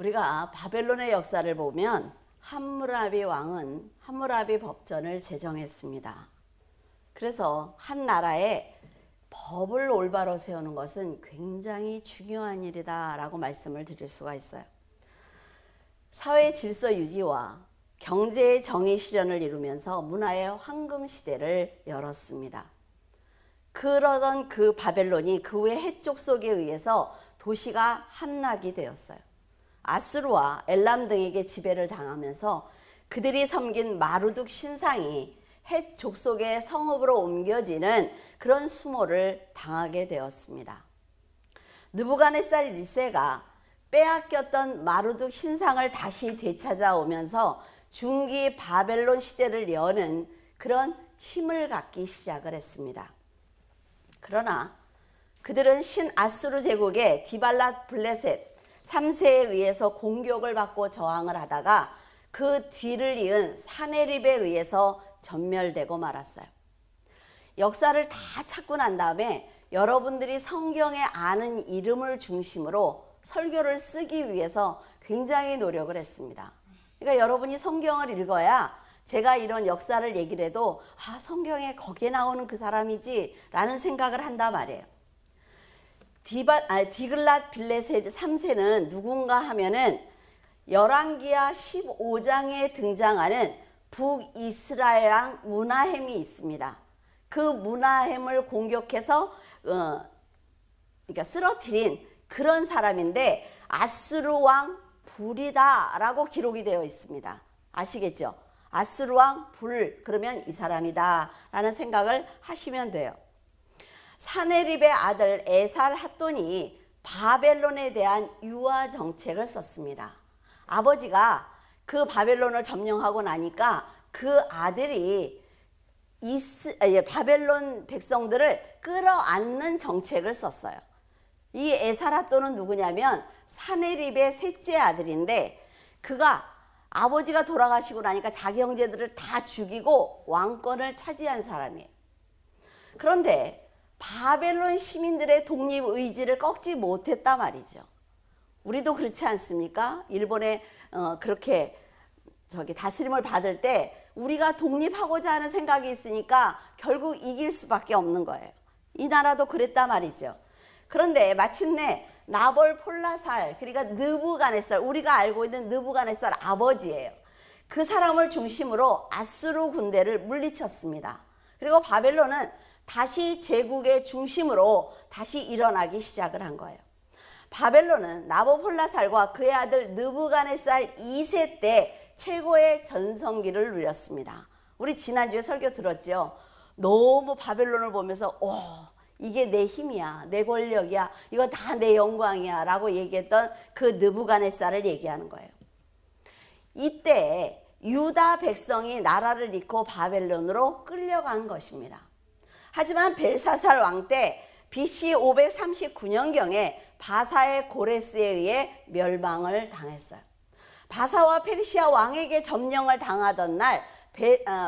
우리가 바벨론의 역사를 보면 함무라비 왕은 함무라비 법전을 제정했습니다. 그래서 한 나라에 법을 올바로 세우는 것은 굉장히 중요한 일이다 라고 말씀을 드릴 수가 있어요. 사회 질서 유지와 경제의 정의 실현을 이루면서 문화의 황금 시대를 열었습니다. 그러던 그 바벨론이 그 후에 해쪽 속에 의해서 도시가 함락이 되었어요. 아수르와 엘람 등에게 지배를 당하면서 그들이 섬긴 마루둑 신상이 헷 족속의 성읍으로 옮겨지는 그런 수모를 당하게 되었습니다. 느부갓네살 1세가 빼앗겼던 마루둑 신상을 다시 되찾아오면서 중기 바벨론 시대를 여는 그런 힘을 갖기 시작을 했습니다. 그러나 그들은 신아수르 제국의 디발랏 블레셋 3세에 의해서 공격을 받고 저항을 하다가 그 뒤를 이은 사네립에 의해서 전멸되고 말았어요. 역사를 다 찾고 난 다음에 여러분들이 성경에 아는 이름을 중심으로 설교를 쓰기 위해서 굉장히 노력을 했습니다. 그러니까 여러분이 성경을 읽어야 제가 이런 역사를 얘기를 해도 성경에 거기에 나오는 그 사람이지 라는 생각을 한단 말이에요. 디글랏 빌레셋 3세는 누군가 하면은 열왕기하 15장에 등장하는 북이스라엘 왕 무나헴이 있습니다. 그 무나헴을 공격해서 그러니까 쓰러뜨린 그런 사람인데 아수르 왕 불이다 라고 기록이 되어 있습니다. 아시겠죠? 아수르 왕 불, 그러면 이 사람이다 라는 생각을 하시면 돼요. 사네립의 아들 에살 핫돈이 바벨론에 대한 유화 정책을 썼습니다. 아버지가 그 바벨론을 점령하고 나니까 그 아들이 바벨론 백성들을 끌어안는 정책을 썼어요. 이 에살 핫돈은 누구냐면 사네립의 셋째 아들인데 그가 아버지가 돌아가시고 나니까 자기 형제들을 다 죽이고 왕권을 차지한 사람이에요. 그런데 바벨론 시민들의 독립 의지를 꺾지 못했단 말이죠. 우리도 그렇지 않습니까? 일본에 그렇게 다스림을 받을 때 우리가 독립하고자 하는 생각이 있으니까 결국 이길 수밖에 없는 거예요. 이 나라도 그랬단 말이죠. 그런데 마침내 나볼폴라살, 그러니까 느부갓네살, 우리가 알고 있는 느부갓네살 아버지예요. 그 사람을 중심으로 아수르 군대를 물리쳤습니다. 그리고 바벨론은 다시 제국의 중심으로 다시 일어나기 시작을 한 거예요. 바벨론은 나보폴라살과 그의 아들 느부갓네살 2세 때 최고의 전성기를 누렸습니다. 우리 지난주에 설교 들었죠? 너무 바벨론을 보면서 이게 내 힘이야, 내 권력이야, 이거 다 내 영광이야 라고 얘기했던 그 느부갓네살을 얘기하는 거예요. 이때 유다 백성이 나라를 잃고 바벨론으로 끌려간 것입니다. 하지만 벨사살 왕 때 BC 539년경에 바사의 고레스에 의해 멸망을 당했어요. 바사와 페르시아 왕에게 점령을 당하던 날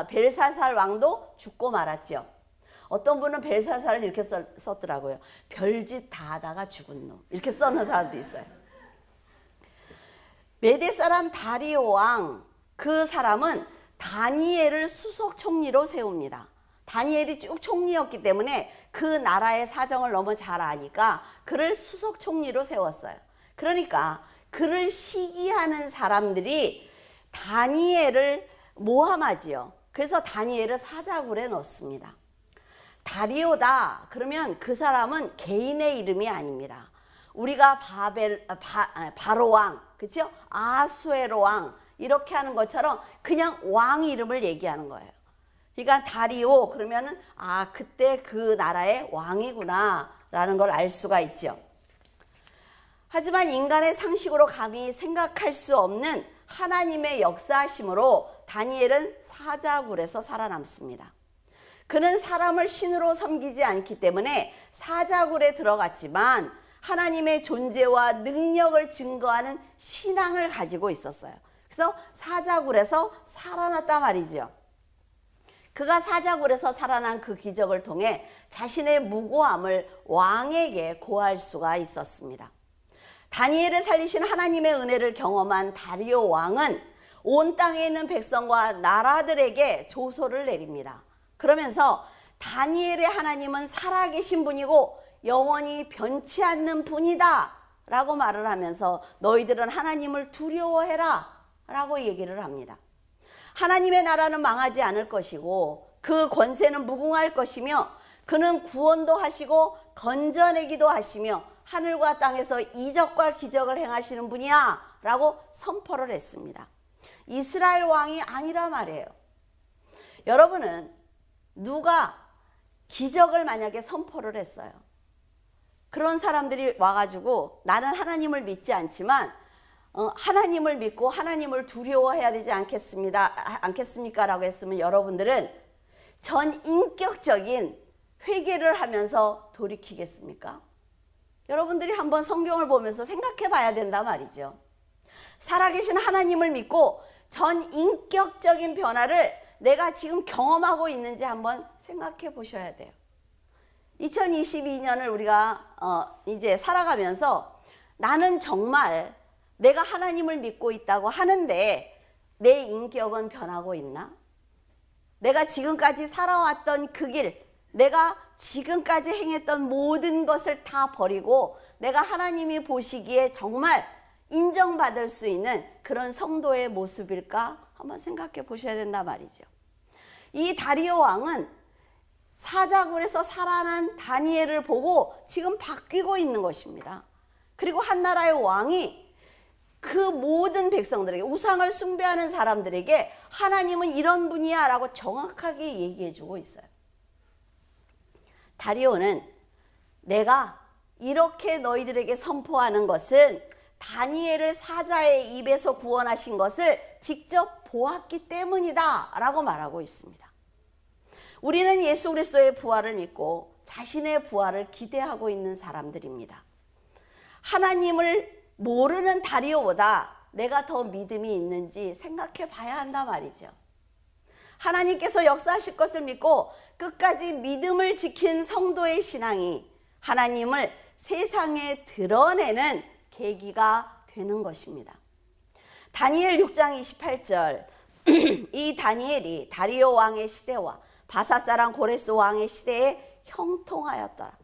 벨사살 왕도 죽고 말았죠. 어떤 분은 벨사살을 이렇게 썼더라고요. 별짓 다 하다가 죽은 놈, 이렇게 써놓은 사람도 있어요. 메대 사람 다리오 왕, 그 사람은 다니엘을 수석 총리로 세웁니다. 다니엘이 쭉 총리였기 때문에 그 나라의 사정을 너무 잘 아니까 그를 수석 총리로 세웠어요. 그러니까 그를 시기하는 사람들이 다니엘을 모함하지요. 그래서 다니엘을 사자굴에 넣습니다. 다리오다 그러면 그 사람은 개인의 이름이 아닙니다. 우리가 바로 왕, 그렇죠? 아수에로 왕 이렇게 하는 것처럼 그냥 왕 이름을 얘기하는 거예요. 그러니까 다리오 그러면은 그때 그 나라의 왕이구나 라는 걸 알 수가 있죠. 하지만 인간의 상식으로 감히 생각할 수 없는 하나님의 역사하심으로 다니엘은 사자굴에서 살아남습니다. 그는 사람을 신으로 섬기지 않기 때문에 사자굴에 들어갔지만 하나님의 존재와 능력을 증거하는 신앙을 가지고 있었어요. 그래서 사자굴에서 살아났단 말이죠. 그가 사자굴에서 살아난 그 기적을 통해 자신의 무고함을 왕에게 고할 수가 있었습니다. 다니엘을 살리신 하나님의 은혜를 경험한 다리오 왕은 온 땅에 있는 백성과 나라들에게 조소를 내립니다. 그러면서 다니엘의 하나님은 살아계신 분이고 영원히 변치 않는 분이다 라고 말을 하면서 너희들은 하나님을 두려워해라 라고 얘기를 합니다. 하나님의 나라는 망하지 않을 것이고 그 권세는 무궁할 것이며 그는 구원도 하시고 건져내기도 하시며 하늘과 땅에서 이적과 기적을 행하시는 분이야 라고 선포를 했습니다. 이스라엘 왕이 아니라 말이에요. 여러분은 누가 기적을 만약에 선포를 했어요. 그런 사람들이 와가지고 나는 하나님을 믿지 않지만 하나님을 믿고 하나님을 두려워해야 되지 않겠습니까? 라고 했으면 여러분들은 전 인격적인 회개를 하면서 돌이키겠습니까? 여러분들이 한번 성경을 보면서 생각해 봐야 된다 말이죠. 살아계신 하나님을 믿고 전 인격적인 변화를 내가 지금 경험하고 있는지 한번 생각해 보셔야 돼요. 2022년을 우리가 이제 살아가면서 나는 정말 내가 하나님을 믿고 있다고 하는데 내 인격은 변하고 있나? 내가 지금까지 살아왔던 그 길, 내가 지금까지 행했던 모든 것을 다 버리고 내가 하나님이 보시기에 정말 인정받을 수 있는 그런 성도의 모습일까? 한번 생각해 보셔야 된단 말이죠. 이 다리오 왕은 사자굴에서 살아난 다니엘을 보고 지금 바뀌고 있는 것입니다. 그리고 한 나라의 왕이 그 모든 백성들에게, 우상을 숭배하는 사람들에게 하나님은 이런 분이야 라고 정확하게 얘기해 주고 있어요. 다리오는 내가 이렇게 너희들에게 선포하는 것은 다니엘을 사자의 입에서 구원하신 것을 직접 보았기 때문이다 라고 말하고 있습니다. 우리는 예수 그리스도의 부활을 믿고 자신의 부활을 기대하고 있는 사람들입니다. 하나님을 모르는 다리오보다 내가 더 믿음이 있는지 생각해 봐야 한단 말이죠. 하나님께서 역사하실 것을 믿고 끝까지 믿음을 지킨 성도의 신앙이 하나님을 세상에 드러내는 계기가 되는 것입니다. 다니엘 6장 28절 이 다니엘이 다리오 왕의 시대와 바사사랑 고레스 왕의 시대에 형통하였더라.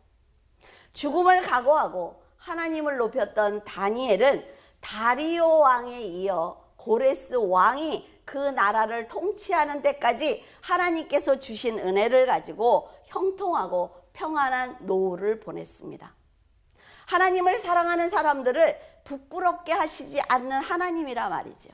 죽음을 각오하고 하나님을 높였던 다니엘은 다리오 왕에 이어 고레스 왕이 그 나라를 통치하는 데까지 하나님께서 주신 은혜를 가지고 형통하고 평안한 노후를 보냈습니다. 하나님을 사랑하는 사람들을 부끄럽게 하시지 않는 하나님이라 말이죠.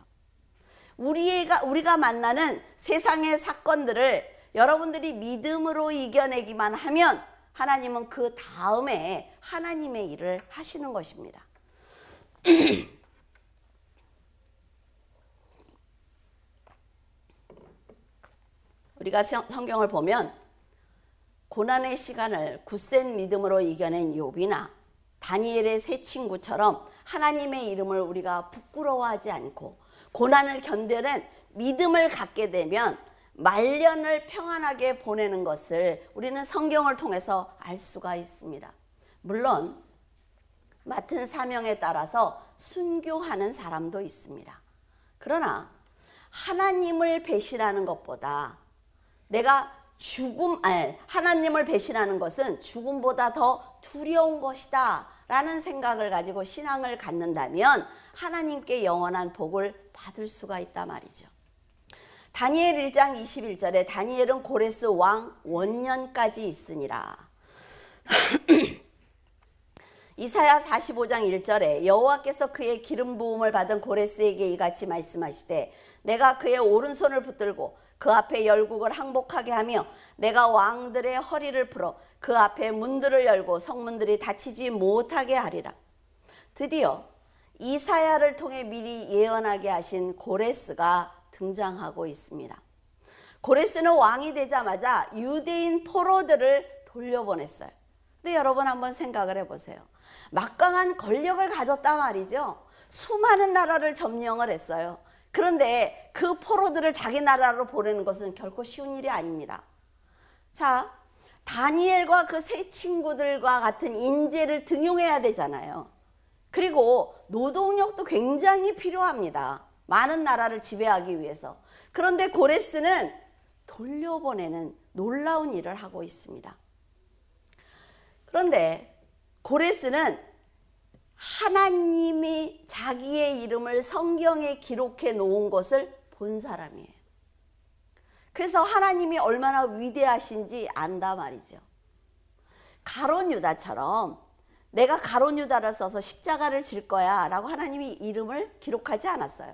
우리가 만나는 세상의 사건들을 여러분들이 믿음으로 이겨내기만 하면 하나님은 그 다음에 하나님의 일을 하시는 것입니다. 우리가 성경을 보면 고난의 시간을 굳센 믿음으로 이겨낸 욥이나 다니엘의 세 친구처럼 하나님의 이름을 우리가 부끄러워하지 않고 고난을 견뎌낸 믿음을 갖게 되면 말년을 평안하게 보내는 것을 우리는 성경을 통해서 알 수가 있습니다. 물론 맡은 사명에 따라서 순교하는 사람도 있습니다. 그러나 하나님을 배신하는 것보다 하나님을 배신하는 것은 죽음보다 더 두려운 것이다 라는 생각을 가지고 신앙을 갖는다면 하나님께 영원한 복을 받을 수가 있단 말이죠. 다니엘 1장 21절에 다니엘은 고레스 왕 원년까지 있으니라. 이사야 45장 1절에 여호와께서 그의 기름 부음을 받은 고레스에게 이같이 말씀하시되 내가 그의 오른손을 붙들고 그 앞에 열국을 항복하게 하며 내가 왕들의 허리를 풀어 그 앞에 문들을 열고 성문들이 닫히지 못하게 하리라. 드디어 이사야를 통해 미리 예언하게 하신 고레스가 등장하고 있습니다. 고레스는 왕이 되자마자 유대인 포로들을 돌려보냈어요. 근데 여러분 한번 생각을 해보세요. 막강한 권력을 가졌단 말이죠. 수많은 나라를 점령을 했어요. 그런데 그 포로들을 자기 나라로 보내는 것은 결코 쉬운 일이 아닙니다. 자, 다니엘과 그 세 친구들과 같은 인재를 등용해야 되잖아요. 그리고 노동력도 굉장히 필요합니다. 많은 나라를 지배하기 위해서. 그런데 고레스는 돌려보내는 놀라운 일을 하고 있습니다. 그런데 고레스는 하나님이 자기의 이름을 성경에 기록해 놓은 것을 본 사람이에요. 그래서 하나님이 얼마나 위대하신지 안다 말이죠. 가룟 유다처럼 내가 가룟 유다를 써서 십자가를 질 거야 라고 하나님이 이름을 기록하지 않았어요.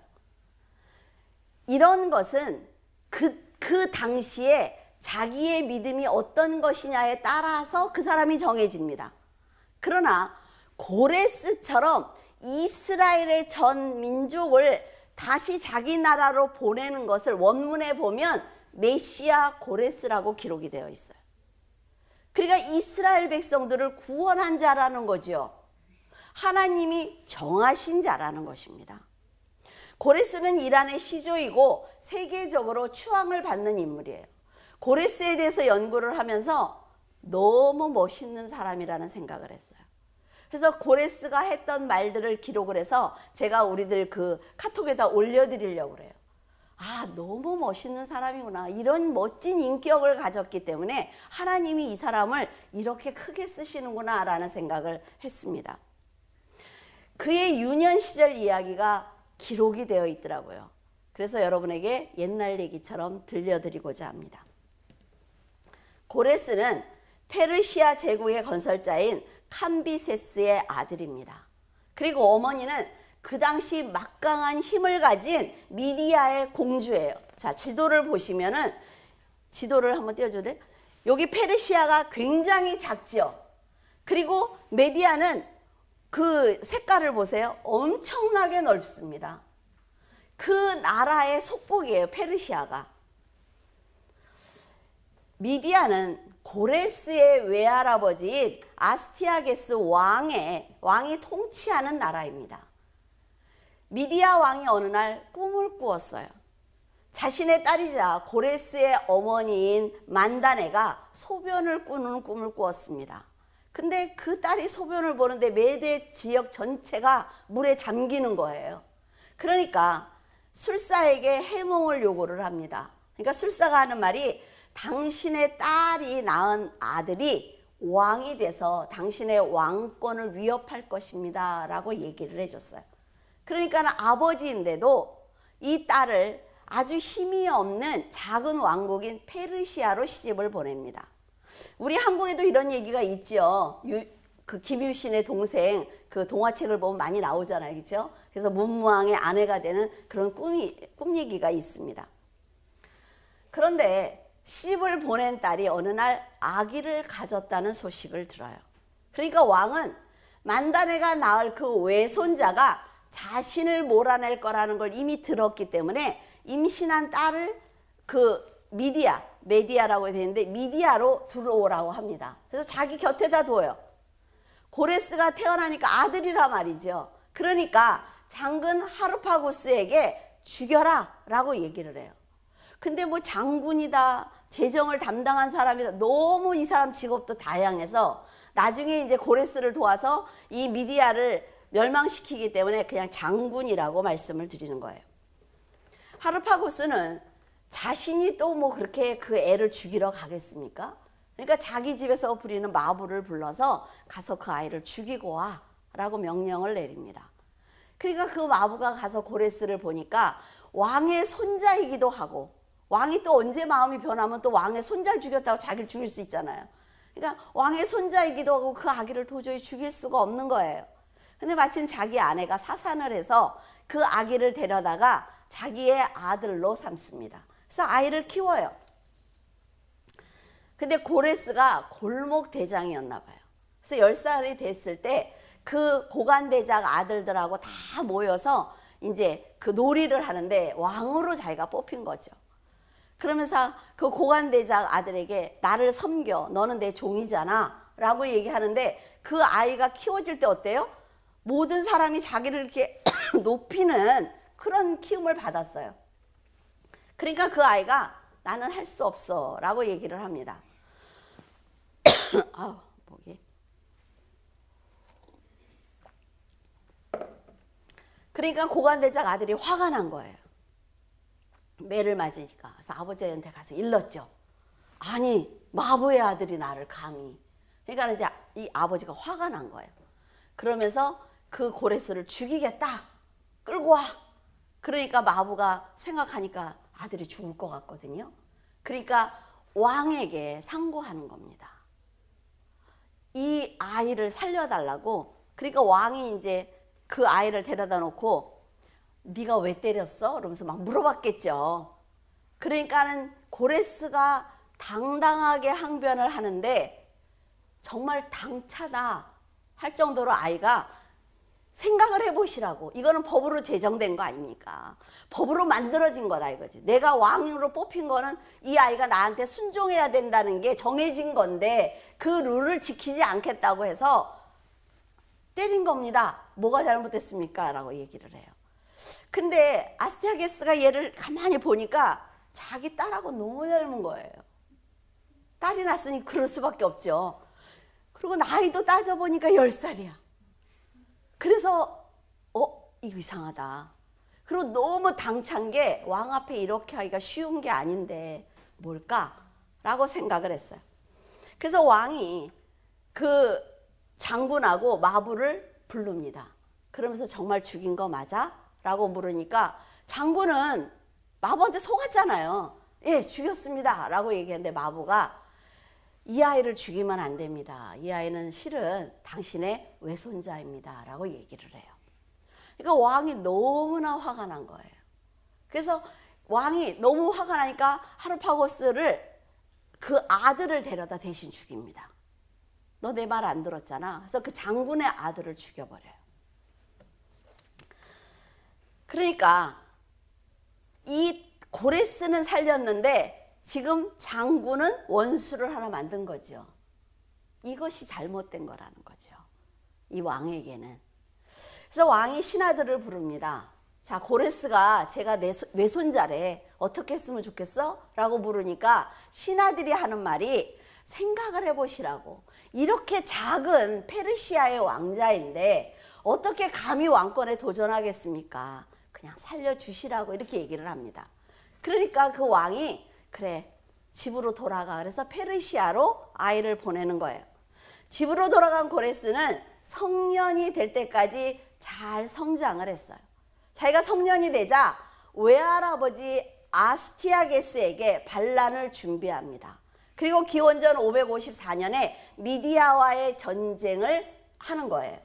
이런 것은 그 당시에 자기의 믿음이 어떤 것이냐에 따라서 그 사람이 정해집니다. 그러나 고레스처럼 이스라엘의 전 민족을 다시 자기 나라로 보내는 것을 원문에 보면 메시아 고레스라고 기록이 되어 있어요. 그러니까 이스라엘 백성들을 구원한 자라는 거죠. 하나님이 정하신 자라는 것입니다. 고레스는 이란의 시조이고 세계적으로 추앙을 받는 인물이에요. 고레스에 대해서 연구를 하면서 너무 멋있는 사람이라는 생각을 했어요. 그래서 고레스가 했던 말들을 기록을 해서 제가 우리들 그 카톡에다 올려드리려고 그래요. 아, 너무 멋있는 사람이구나. 이런 멋진 인격을 가졌기 때문에 하나님이 이 사람을 이렇게 크게 쓰시는구나 라는 생각을 했습니다. 그의 유년 시절 이야기가 기록이 되어 있더라고요. 그래서 여러분에게 옛날 얘기처럼 들려드리고자 합니다. 고레스는 페르시아 제국의 건설자인 캄비세스의 아들입니다. 그리고 어머니는 그 당시 막강한 힘을 가진 미디아의 공주예요. 자, 지도를 보시면은, 지도를 한번 띄워줄래요? 여기 페르시아가 굉장히 작죠. 그리고 메디아는 그 색깔을 보세요. 엄청나게 넓습니다. 그 나라의 속국이에요, 페르시아가. 미디아는 고레스의 외할아버지인 아스티아게스 왕이 통치하는 나라입니다. 미디아 왕이 어느 날 꿈을 꾸었어요. 자신의 딸이자 고레스의 어머니인 만다네가 소변을 꾸는 꿈을 꾸었습니다. 근데 그 딸이 소변을 보는데 메대 지역 전체가 물에 잠기는 거예요. 그러니까 술사에게 해몽을 요구를 합니다. 그러니까 술사가 하는 말이 당신의 딸이 낳은 아들이 왕이 돼서 당신의 왕권을 위협할 것입니다 라고 얘기를 해줬어요. 그러니까 아버지인데도 이 딸을 아주 힘이 없는 작은 왕국인 페르시아로 시집을 보냅니다. 우리 한국에도 이런 얘기가 있죠. 그 김유신의 동생 그 동화책을 보면 많이 나오잖아요. 그렇죠? 그래서 문무왕의 아내가 되는 그런 꿈 얘기가 있습니다. 그런데 시집을 보낸 딸이 어느 날 아기를 가졌다는 소식을 들어요. 그러니까 왕은 만다네가 낳을 그 외손자가 자신을 몰아낼 거라는 걸 이미 들었기 때문에 임신한 딸을 그 메디아라고 되는데 미디아로 들어오라고 합니다. 그래서 자기 곁에다 둬요. 고레스가 태어나니까 아들이라 말이죠. 그러니까 장군 하르파고스에게 죽여라 라고 얘기를 해요. 근데 뭐 장군이다, 재정을 담당한 사람이다, 너무 이 사람 직업도 다양해서 나중에 이제 고레스를 도와서 이 미디아를 멸망시키기 때문에 그냥 장군이라고 말씀을 드리는 거예요. 하르파고스는 자신이 또 뭐 그렇게 그 애를 죽이러 가겠습니까? 그러니까 자기 집에서 부리는 마부를 불러서 가서 그 아이를 죽이고 와 라고 명령을 내립니다. 그러니까 그 마부가 가서 고레스를 보니까 왕의 손자이기도 하고, 왕이 또 언제 마음이 변하면 또 왕의 손자를 죽였다고 자기를 죽일 수 있잖아요. 그러니까 왕의 손자이기도 하고 그 아기를 도저히 죽일 수가 없는 거예요. 근데 마침 자기 아내가 사산을 해서 그 아기를 데려다가 자기의 아들로 삼습니다. 그래서 아이를 키워요. 근데 고레스가 골목 대장이었나 봐요. 그래서 10살이 됐을 때 그 고관대장 아들들하고 다 모여서 이제 그 놀이를 하는데 왕으로 자기가 뽑힌 거죠. 그러면서 그 고관대장 아들에게 나를 섬겨, 너는 내 종이잖아 라고 얘기하는데 그 아이가 키워질 때 어때요? 모든 사람이 자기를 이렇게 높이는 그런 키움을 받았어요. 그러니까 그 아이가 나는 할 수 없어 라고 얘기를 합니다. 아우, 목이. 그러니까 고관대작 아들이 화가 난 거예요. 매를 맞으니까. 그래서 아버지한테 가서 일렀죠. 아니, 마부의 아들이 나를 감히. 그러니까 이제 이 아버지가 화가 난 거예요. 그러면서 그 고레스를 죽이겠다. 끌고 와. 그러니까 마부가 생각하니까 아들이 죽을 것 같거든요. 그러니까 왕에게 상고하는 겁니다. 이 아이를 살려달라고. 그러니까 왕이 이제 그 아이를 데려다 놓고 네가 왜 때렸어? 그러면서 막 물어봤겠죠. 그러니까는 고레스가 당당하게 항변을 하는데 정말 당차다 할 정도로 아이가 생각을 해보시라고. 이거는 법으로 제정된 거 아닙니까? 법으로 만들어진 거다 이거지. 내가 왕으로 뽑힌 거는 이 아이가 나한테 순종해야 된다는 게 정해진 건데 그 룰을 지키지 않겠다고 해서 때린 겁니다. 뭐가 잘못됐습니까? 라고 얘기를 해요. 근데 아스티아게스가 얘를 가만히 보니까 자기 딸하고 너무 닮은 거예요. 딸이 났으니 그럴 수밖에 없죠. 그리고 나이도 따져보니까 10살이야. 그래서 이거 이상하다. 그리고 너무 당찬 게 왕 앞에 이렇게 하기가 쉬운 게 아닌데 뭘까라고 생각을 했어요. 그래서 왕이 그 장군하고 마부를 부릅니다. 그러면서 정말 죽인 거 맞아? 라고 물으니까 장군은 마부한테 속았잖아요. 예, 죽였습니다. 라고 얘기했는데 마부가 이 아이를 죽이면 안 됩니다. 이 아이는 실은 당신의 외손자입니다. 라고 얘기를 해요. 그러니까 왕이 너무나 화가 난 거예요. 그래서 왕이 너무 화가 나니까 하르파고스를 그 아들을 데려다 대신 죽입니다. 너 내 말 안 들었잖아. 그래서 그 장군의 아들을 죽여버려요. 그러니까 이 고레스는 살렸는데 지금 장군은 원수를 하나 만든 거죠. 이것이 잘못된 거라는 거죠. 이 왕에게는. 그래서 왕이 신하들을 부릅니다. 자, 고레스가 제가 내 외손자래. 어떻게 했으면 좋겠어? 라고 물으니까 신하들이 하는 말이 생각을 해보시라고. 이렇게 작은 페르시아의 왕자인데 어떻게 감히 왕권에 도전하겠습니까? 그냥 살려주시라고 이렇게 얘기를 합니다. 그러니까 그 왕이 그래 집으로 돌아가. 그래서 페르시아로 아이를 보내는 거예요. 집으로 돌아간 고레스는 성년이 될 때까지 잘 성장을 했어요. 자기가 성년이 되자 외할아버지 아스티아게스에게 반란을 준비합니다. 그리고 기원전 554년에 미디아와의 전쟁을 하는 거예요.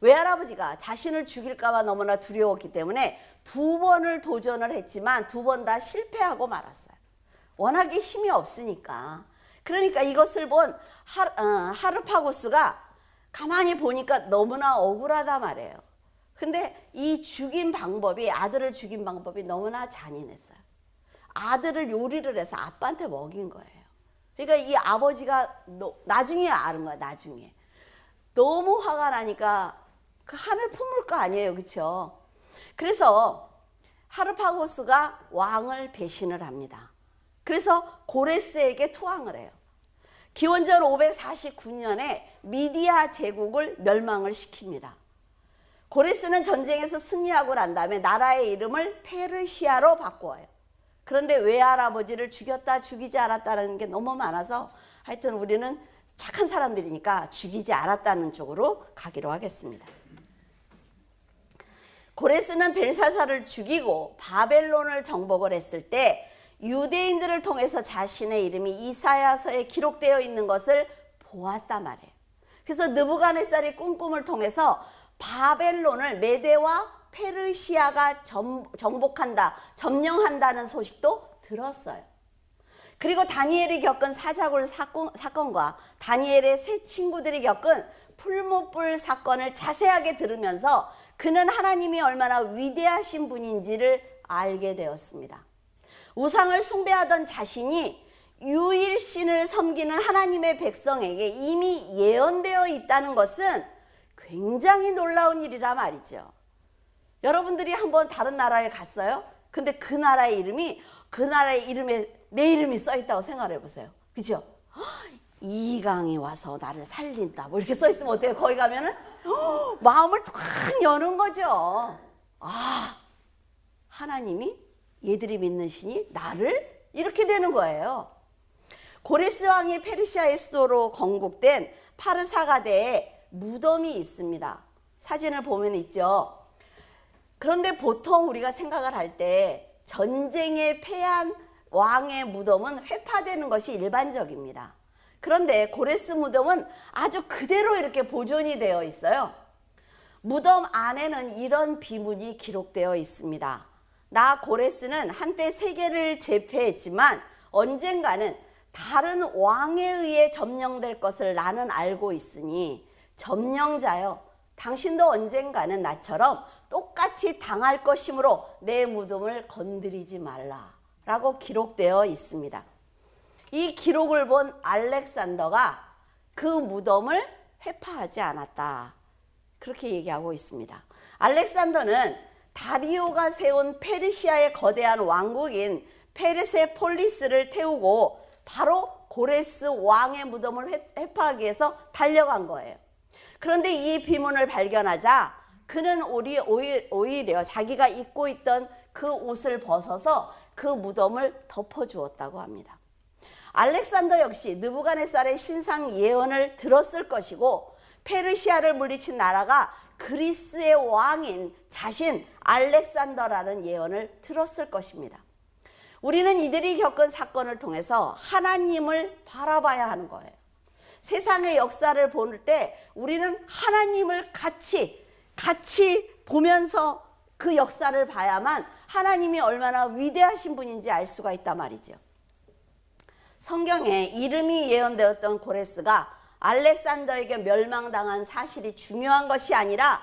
외할아버지가 자신을 죽일까 봐 너무나 두려웠기 때문에 2번을 도전을 했지만 2번 다 실패하고 말았어요. 워낙에 힘이 없으니까. 그러니까 이것을 본 하르파고스가 가만히 보니까 너무나 억울하다 말이에요. 근데 이 죽인 방법이, 아들을 죽인 방법이 너무나 잔인했어요. 아들을 요리를 해서 아빠한테 먹인 거예요. 그러니까 이 아버지가 나중에 아는 거야, 나중에. 너무 화가 나니까 그 한을 품을 거 아니에요, 그렇죠? 그래서 하르파고스가 왕을 배신을 합니다. 그래서 고레스에게 투항을 해요. 기원전 549년에 미디아 제국을 멸망을 시킵니다. 고레스는 전쟁에서 승리하고 난 다음에 나라의 이름을 페르시아로 바꾸어요. 그런데 외할아버지를 죽였다 죽이지 않았다는 게 너무 많아서 하여튼 우리는 착한 사람들이니까 죽이지 않았다는 쪽으로 가기로 하겠습니다. 고레스는 벨사살을 죽이고 바벨론을 정복을 했을 때 유대인들을 통해서 자신의 이름이 이사야서에 기록되어 있는 것을 보았단 말이에요. 그래서 느부갓네살이 꿈꿈을 통해서 바벨론을 메대와 페르시아가 정복한다, 점령한다는 소식도 들었어요. 그리고 다니엘이 겪은 사자굴 사건과 다니엘의 세 친구들이 겪은 풀무불 사건을 자세하게 들으면서 그는 하나님이 얼마나 위대하신 분인지를 알게 되었습니다. 우상을 숭배하던 자신이 유일신을 섬기는 하나님의 백성에게 이미 예언되어 있다는 것은 굉장히 놀라운 일이라 말이죠. 여러분들이 한번 다른 나라에 갔어요? 근데 그 나라의 이름이 그 나라의 이름에 내 이름이 써 있다고 생각을 해보세요. 그죠? 이강이 와서 나를 살린다 뭐 이렇게 써 있으면 어때요? 거기 가면은 마음을 탁 여는 거죠. 아, 하나님이 얘들이 믿는 신이 나를 이렇게 되는 거예요. 고레스 왕이 페르시아의 수도로 건국된 파르사가데에 무덤이 있습니다. 사진을 보면 있죠. 그런데 보통 우리가 생각을 할 때 전쟁에 패한 왕의 무덤은 회파되는 것이 일반적입니다. 그런데 고레스 무덤은 아주 그대로 이렇게 보존이 되어 있어요. 무덤 안에는 이런 비문이 기록되어 있습니다. 나 고레스는 한때 세계를 제패했지만 언젠가는 다른 왕에 의해 점령될 것을 나는 알고 있으니 점령자여, 당신도 언젠가는 나처럼 똑같이 당할 것이므로 내 무덤을 건드리지 말라 라고 기록되어 있습니다. 이 기록을 본 알렉산더가 그 무덤을 회파하지 않았다, 그렇게 얘기하고 있습니다. 알렉산더는 다리오가 세운 페르시아의 거대한 왕국인 페르세폴리스를 태우고 바로 고레스 왕의 무덤을 회파하기 위해서 달려간 거예요. 그런데 이 비문을 발견하자 그는 오히려 자기가 입고 있던 그 옷을 벗어서 그 무덤을 덮어주었다고 합니다. 알렉산더 역시 느부갓네살의 신상 예언을 들었을 것이고 페르시아를 물리친 나라가 그리스의 왕인 자신 알렉산더라는 예언을 들었을 것입니다. 우리는 이들이 겪은 사건을 통해서 하나님을 바라봐야 하는 거예요. 세상의 역사를 볼 때 우리는 하나님을 같이 보면서 그 역사를 봐야만 하나님이 얼마나 위대하신 분인지 알 수가 있단 말이죠. 성경에 이름이 예언되었던 고레스가 알렉산더에게 멸망당한 사실이 중요한 것이 아니라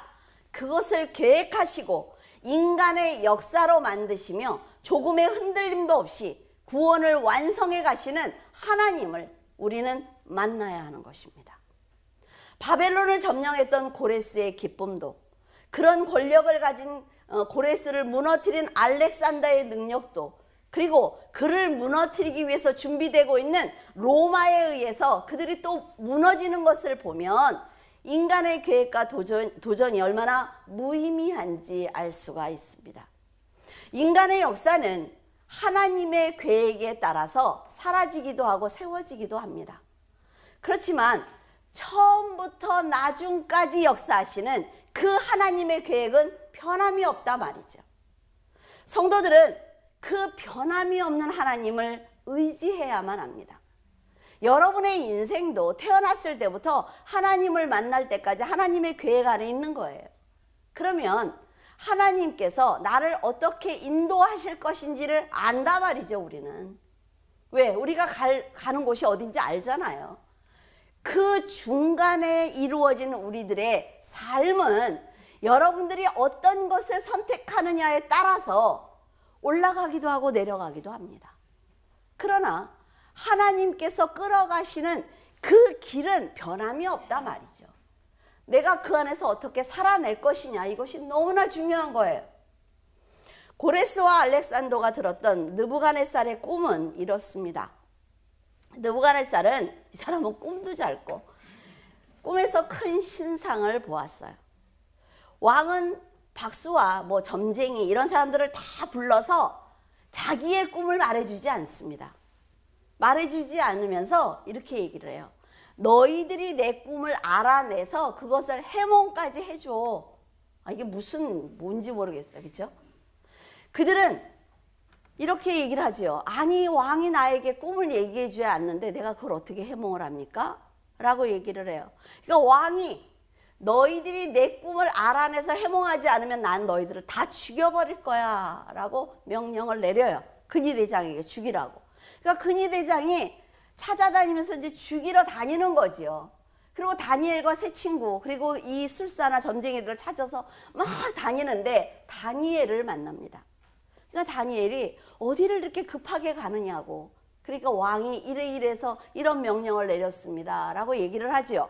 그것을 계획하시고 인간의 역사로 만드시며 조금의 흔들림도 없이 구원을 완성해 가시는 하나님을 우리는 만나야 하는 것입니다. 바벨론을 점령했던 고레스의 기쁨도, 그런 권력을 가진 고레스를 무너뜨린 알렉산더의 능력도, 그리고 그를 무너뜨리기 위해서 준비되고 있는 로마에 의해서 그들이 또 무너지는 것을 보면 인간의 계획과 도전이 얼마나 무의미한지 알 수가 있습니다. 인간의 역사는 하나님의 계획에 따라서 사라지기도 하고 세워지기도 합니다. 그렇지만 처음부터 나중까지 역사하시는 그 하나님의 계획은 변함이 없다 말이죠. 성도들은 그 변함이 없는 하나님을 의지해야만 합니다. 여러분의 인생도 태어났을 때부터 하나님을 만날 때까지 하나님의 계획 안에 있는 거예요. 그러면 하나님께서 나를 어떻게 인도하실 것인지를 안다 말이죠, 우리는. 왜? 우리가 가는 곳이 어딘지 알잖아요. 그 중간에 이루어지는 우리들의 삶은 여러분들이 어떤 것을 선택하느냐에 따라서 올라가기도 하고 내려가기도 합니다. 그러나 하나님께서 끌어가시는 그 길은 변함이 없다 말이죠. 내가 그 안에서 어떻게 살아낼 것이냐, 이것이 너무나 중요한 거예요. 고레스와 알렉산더가 들었던 느부갓네살의 꿈은 이렇습니다. 느부갓네살은, 이 사람은 꿈도 잘 꿔, 꿈에서 큰 신상을 보았어요. 왕은 박수와 점쟁이 이런 사람들을 다 불러서 자기의 꿈을 말해주지 않습니다. 말해주지 않으면서 이렇게 얘기를 해요. 너희들이 내 꿈을 알아내서 그것을 해몽까지 해줘. 이게 뭔지 모르겠어요. 그렇죠? 그들은 이렇게 얘기를 하죠. 아니, 왕이 나에게 꿈을 얘기해 줘야 않는데 내가 그걸 어떻게 해몽을 합니까? 라고 얘기를 해요. 그러니까 왕이 너희들이 내 꿈을 알아내서 해몽하지 않으면 난 너희들을 다 죽여버릴 거야 라고 명령을 내려요. 근위대장에게 죽이라고. 그러니까 근위대장이 찾아다니면서 이제 죽이러 다니는 거지요. 그리고 다니엘과 세 친구, 그리고 이 술사나 점쟁이들을 찾아서 막 다니는데 다니엘을 만납니다. 그러니까 다니엘이 어디를 이렇게 급하게 가느냐고. 그러니까 왕이 이래서 이런 명령을 내렸습니다 라고 얘기를 하죠.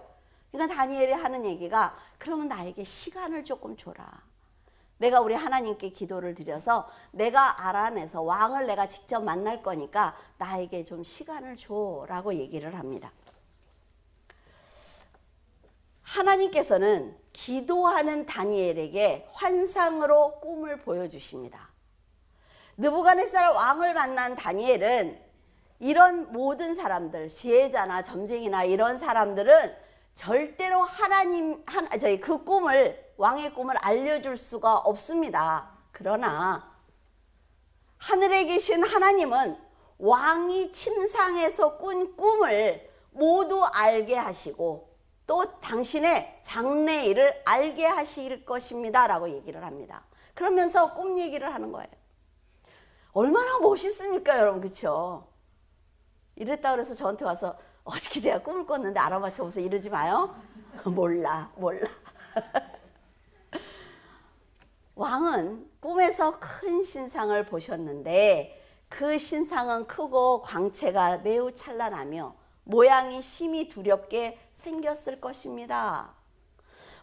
그러니까 다니엘이 하는 얘기가, 그러면 나에게 시간을 조금 줘라. 내가 우리 하나님께 기도를 드려서 내가 알아내서 왕을 내가 직접 만날 거니까 나에게 좀 시간을 줘라고 얘기를 합니다. 하나님께서는 기도하는 다니엘에게 환상으로 꿈을 보여주십니다. 느부갓네살 왕을 만난 다니엘은 이런 모든 사람들, 지혜자나 점쟁이나 이런 사람들은 절대로 그 꿈을, 왕의 꿈을 알려줄 수가 없습니다. 그러나 하늘에 계신 하나님은 왕이 침상에서 꾼 꿈을 모두 알게 하시고 또 당신의 장래일을 알게 하실 것입니다 라고 얘기를 합니다. 그러면서 꿈 얘기를 하는 거예요. 얼마나 멋있습니까 여러분, 그렇죠? 이랬다 그래서 저한테 와서 어저께 제가 꿈을 꿨는데 알아맞혀보세요 이러지 마요. 몰라. 왕은 꿈에서 큰 신상을 보셨는데 그 신상은 크고 광채가 매우 찬란하며 모양이 심히 두렵게 생겼을 것입니다.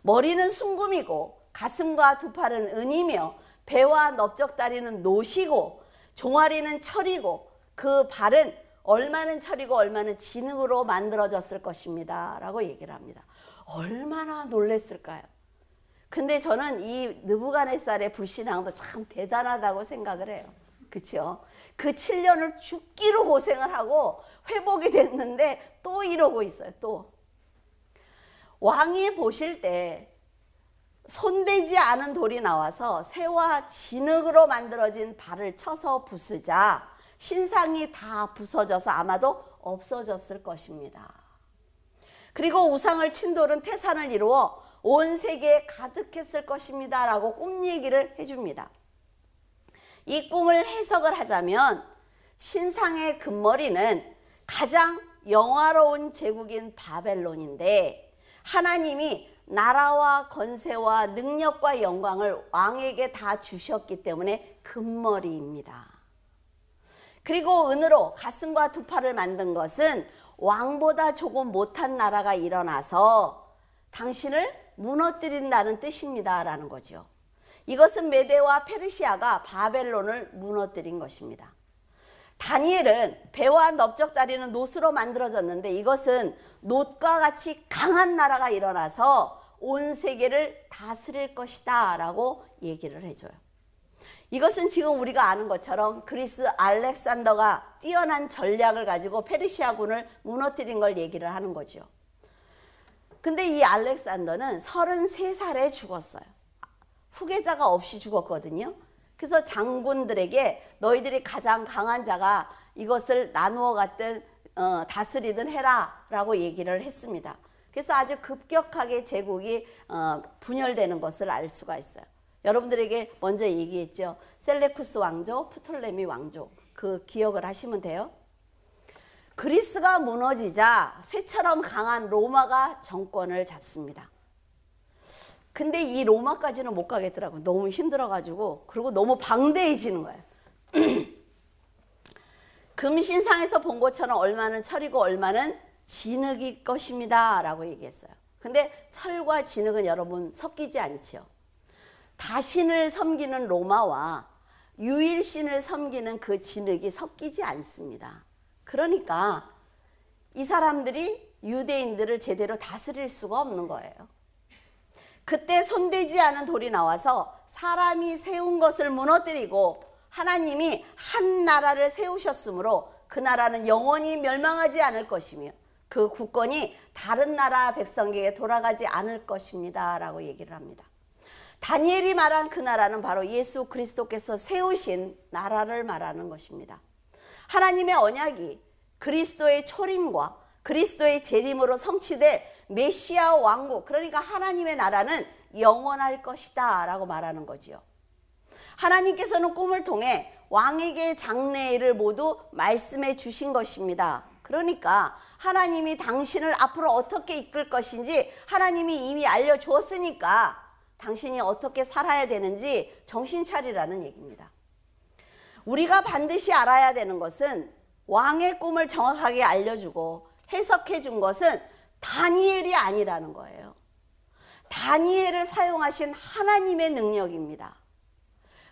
머리는 순금이고 가슴과 두 팔은 은이며 배와 넓적다리는 노시고 종아리는 철이고 그 발은 얼마는 철이고 얼마는 진흙으로 만들어졌을 것입니다 라고 얘기를 합니다. 얼마나 놀랬을까요? 근데 저는 이 느부갓네살의 불신앙도 참 대단하다고 생각을 해요. 그렇죠? 그 7년을 죽기로 고생을 하고 회복이 됐는데 또 이러고 있어요. 또 왕이 보실 때 손대지 않은 돌이 나와서 쇠와 진흙으로 만들어진 발을 쳐서 부수자 신상이 다 부서져서 아마도 없어졌을 것입니다. 그리고 우상을 친 돌은 태산을 이루어 온 세계에 가득했을 것입니다 라고 꿈 얘기를 해줍니다. 이 꿈을 해석을 하자면 신상의 금머리는 가장 영화로운 제국인 바벨론인데 하나님이 나라와 권세와 능력과 영광을 왕에게 다 주셨기 때문에 금머리입니다. 그리고 은으로 가슴과 두 팔을 만든 것은 왕보다 조금 못한 나라가 일어나서 당신을 무너뜨린다는 뜻입니다 라는 거죠. 이것은 메대와 페르시아가 바벨론을 무너뜨린 것입니다. 다니엘은 배와 넓적다리는 놋으로 만들어졌는데 이것은 놋과 같이 강한 나라가 일어나서 온 세계를 다스릴 것이다 라고 얘기를 해줘요. 이것은 지금 우리가 아는 것처럼 그리스 알렉산더가 뛰어난 전략을 가지고 페르시아군을 무너뜨린 걸 얘기를 하는 거죠. 근데 이 알렉산더는 33살에 죽었어요. 후계자가 없이 죽었거든요. 그래서 장군들에게 너희들이 가장 강한 자가 이것을 나누어 갖든 다스리든 해라 라고 얘기를 했습니다. 그래서 아주 급격하게 제국이 분열되는 것을 알 수가 있어요. 여러분들에게 먼저 얘기했죠. 셀레쿠스 왕조, 프톨레미 왕조. 그 기억을 하시면 돼요. 그리스가 무너지자 쇠처럼 강한 로마가 정권을 잡습니다. 근데 이 로마까지는 못 가겠더라고요. 너무 힘들어가지고. 그리고 너무 방대해지는 거예요. 금신상에서 본 것처럼 얼마는 철이고 얼마는 진흙일 것입니다 라고 얘기했어요. 근데 철과 진흙은 여러분 섞이지 않죠. 다신을 섬기는 로마와 유일신을 섬기는 그 진흙이 섞이지 않습니다. 그러니까 이 사람들이 유대인들을 제대로 다스릴 수가 없는 거예요. 그때 손대지 않은 돌이 나와서 사람이 세운 것을 무너뜨리고 하나님이 한 나라를 세우셨으므로 그 나라는 영원히 멸망하지 않을 것이며 그 국권이 다른 나라 백성에게 돌아가지 않을 것입니다 라고 얘기를 합니다. 다니엘이 말한 그 나라는 바로 예수 그리스도께서 세우신 나라를 말하는 것입니다. 하나님의 언약이 그리스도의 초림과 그리스도의 재림으로 성취될 메시아 왕국, 그러니까 하나님의 나라는 영원할 것이다 라고 말하는 거지요. 하나님께서는 꿈을 통해 왕에게 장래일을 모두 말씀해 주신 것입니다. 그러니까 하나님이 당신을 앞으로 어떻게 이끌 것인지 하나님이 이미 알려주었으니까 당신이 어떻게 살아야 되는지 정신 차리라는 얘기입니다. 우리가 반드시 알아야 되는 것은 왕의 꿈을 정확하게 알려주고 해석해 준 것은 다니엘이 아니라는 거예요. 다니엘을 사용하신 하나님의 능력입니다.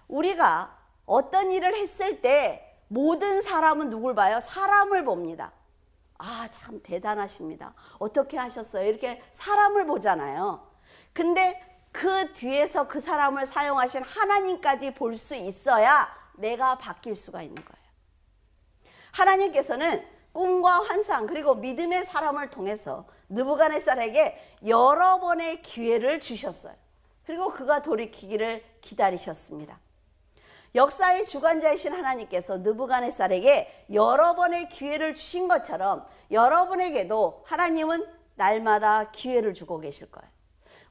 우리가 어떤 일을 했을 때 모든 사람은 누굴 봐요? 사람을 봅니다. 아, 참 대단하십니다. 어떻게 하셨어요? 이렇게 사람을 보잖아요. 근데 그 뒤에서 그 사람을 사용하신 하나님까지 볼 수 있어야 내가 바뀔 수가 있는 거예요. 하나님께서는 꿈과 환상 그리고 믿음의 사람을 통해서 느부갓네살에게 여러 번의 기회를 주셨어요. 그리고 그가 돌이키기를 기다리셨습니다. 역사의 주관자이신 하나님께서 느부갓네살에게 여러 번의 기회를 주신 것처럼 여러분에게도 하나님은 날마다 기회를 주고 계실 거예요.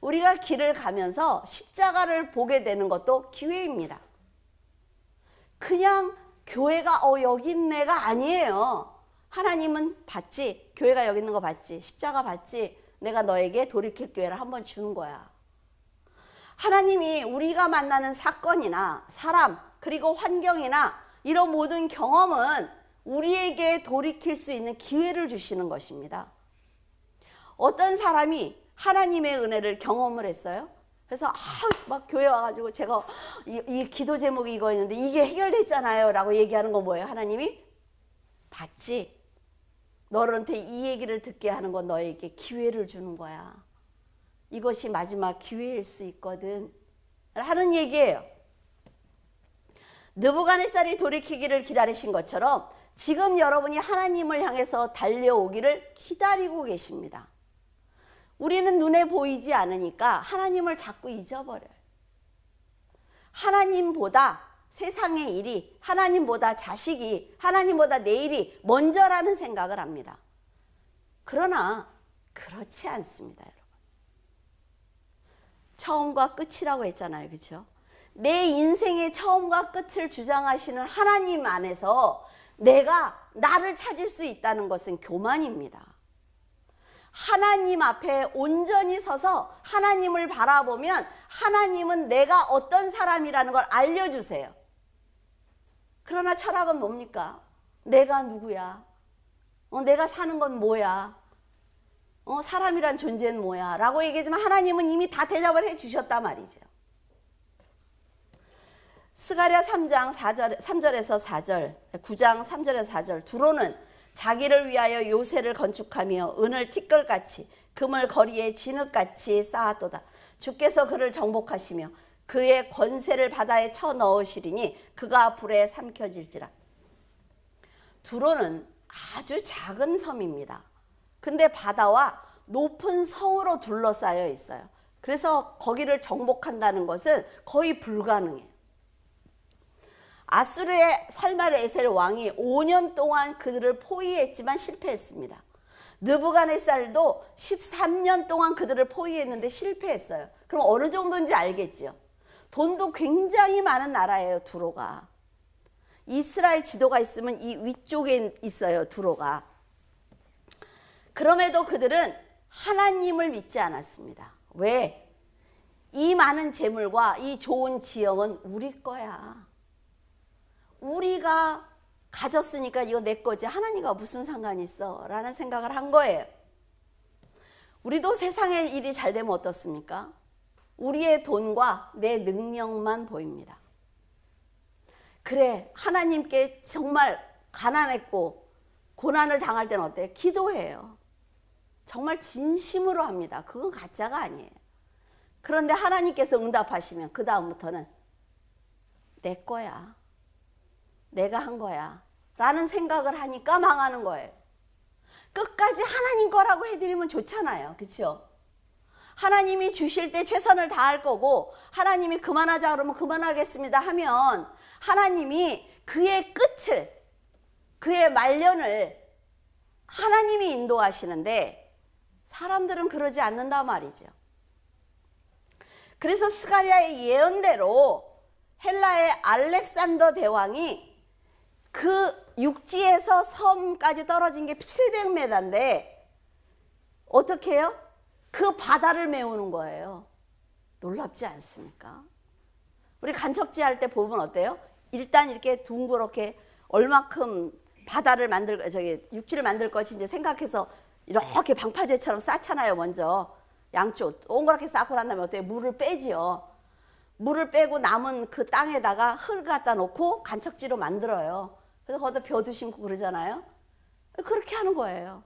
우리가 길을 가면서 십자가를 보게 되는 것도 기회입니다. 그냥 교회가 여기 있네가 아니에요. 하나님은 봤지. 교회가 여기 있는 거 봤지. 십자가 봤지. 내가 너에게 돌이킬 기회를 한번 주는 거야. 하나님이 우리가 만나는 사건이나 사람 그리고 환경이나 이런 모든 경험은 우리에게 돌이킬 수 있는 기회를 주시는 것입니다. 어떤 사람이 하나님의 은혜를 경험을 했어요. 그래서 막 교회 와가지고 제가 이 기도 제목이 이거였는데 이게 해결됐잖아요 라고 얘기하는 건 뭐예요? 하나님이 봤지. 너한테 이 얘기를 듣게 하는 건 너에게 기회를 주는 거야. 이것이 마지막 기회일 수 있거든 하는 얘기예요. 느부갓네살이 돌이키기를 기다리신 것처럼 지금 여러분이 하나님을 향해서 달려오기를 기다리고 계십니다. 우리는 눈에 보이지 않으니까 하나님을 자꾸 잊어버려요. 하나님보다 세상의 일이, 하나님보다 자식이, 하나님보다 내일이 먼저라는 생각을 합니다. 그러나 그렇지 않습니다, 여러분. 처음과 끝이라고 했잖아요, 그렇죠? 내 인생의 처음과 끝을 주장하시는 하나님 안에서 내가 나를 찾을 수 있다는 것은 교만입니다. 하나님 앞에 온전히 서서 하나님을 바라보면 하나님은 내가 어떤 사람이라는 걸 알려주세요. 그러나 철학은 뭡니까? 내가 누구야? 내가 사는 건 뭐야? 사람이란 존재는 뭐야? 라고 얘기하지만 하나님은 이미 다 대답을 해 주셨단 말이죠. 스가랴 3장 3절에서 4절, 9장 3절에서 4절 두로는 자기를 위하여 요새를 건축하며 은을 티끌같이 금을 거리에 진흙같이 쌓았도다. 주께서 그를 정복하시며 그의 권세를 바다에 쳐 넣으시리니 그가 불에 삼켜질지라. 두로는 아주 작은 섬입니다. 근데 바다와 높은 성으로 둘러싸여 있어요. 그래서 거기를 정복한다는 것은 거의 불가능해요. 아수르의 살마르에셀 왕이 5년 동안 그들을 포위했지만 실패했습니다. 느부갓네살도 13년 동안 그들을 포위했는데 실패했어요. 그럼 어느 정도인지 알겠지요. 돈도 굉장히 많은 나라예요, 두로가. 이스라엘 지도가 있으면 이 위쪽에 있어요, 두로가. 그럼에도 그들은 하나님을 믿지 않았습니다. 왜? 이 많은 재물과 이 좋은 지형은 우리 거야. 우리가 가졌으니까 이거 내 거지. 하나님과 무슨 상관이 있어? 라는 생각을 한 거예요. 우리도 세상의 일이 잘 되면 어떻습니까? 우리의 돈과 내 능력만 보입니다. 그래, 하나님께 정말 가난했고 고난을 당할 때는 어때요? 기도해요. 정말 진심으로 합니다. 그건 가짜가 아니에요. 그런데 하나님께서 응답하시면 그 다음부터는 내 거야. 내가 한 거야. 라는 생각을 하니까 망하는 거예요. 끝까지 하나님 거라고 해드리면 좋잖아요. 그렇죠? 하나님이 주실 때 최선을 다할 거고 하나님이 그만하자 그러면 그만하겠습니다 하면 하나님이 그의 끝을, 그의 말년을 하나님이 인도하시는데 사람들은 그러지 않는단 말이죠. 그래서 스가랴의 예언대로 헬라의 알렉산더 대왕이 그 육지에서 섬까지 떨어진 게 700m인데 어떻게 해요? 그 바다를 메우는 거예요. 놀랍지 않습니까? 우리 간척지 할 때 보면 어때요? 일단 이렇게 둥그렇게 얼마큼 바다를 육지를 만들 것인지 이제 생각해서 이렇게 방파제처럼 쌓잖아요. 먼저 양쪽 동그랗게 쌓고 난 다음에 어때요? 물을 빼지요. 물을 빼고 남은 그 땅에다가 흙을 갖다 놓고 간척지로 만들어요. 그래서 거기다 벼도 심고 그러잖아요. 그렇게 하는 거예요.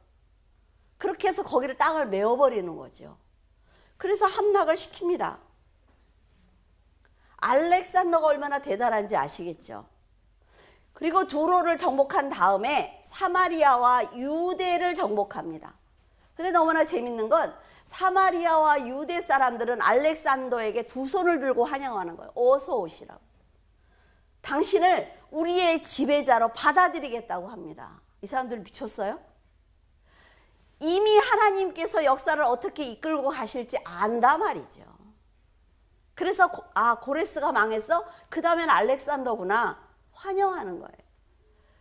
그렇게 해서 거기를 땅을 메워버리는 거죠. 그래서 함락을 시킵니다. 알렉산더가 얼마나 대단한지 아시겠죠? 그리고 두로를 정복한 다음에 사마리아와 유대를 정복합니다. 근데 너무나 재밌는 건 사마리아와 유대 사람들은 알렉산더에게 두 손을 들고 환영하는 거예요. 어서 오시라고. 당신을 우리의 지배자로 받아들이겠다고 합니다. 이 사람들 미쳤어요? 이미 하나님께서 역사를 어떻게 이끌고 가실지 안다 말이죠. 그래서 고레스가 망했어? 그 다음엔 알렉산더구나. 환영하는 거예요.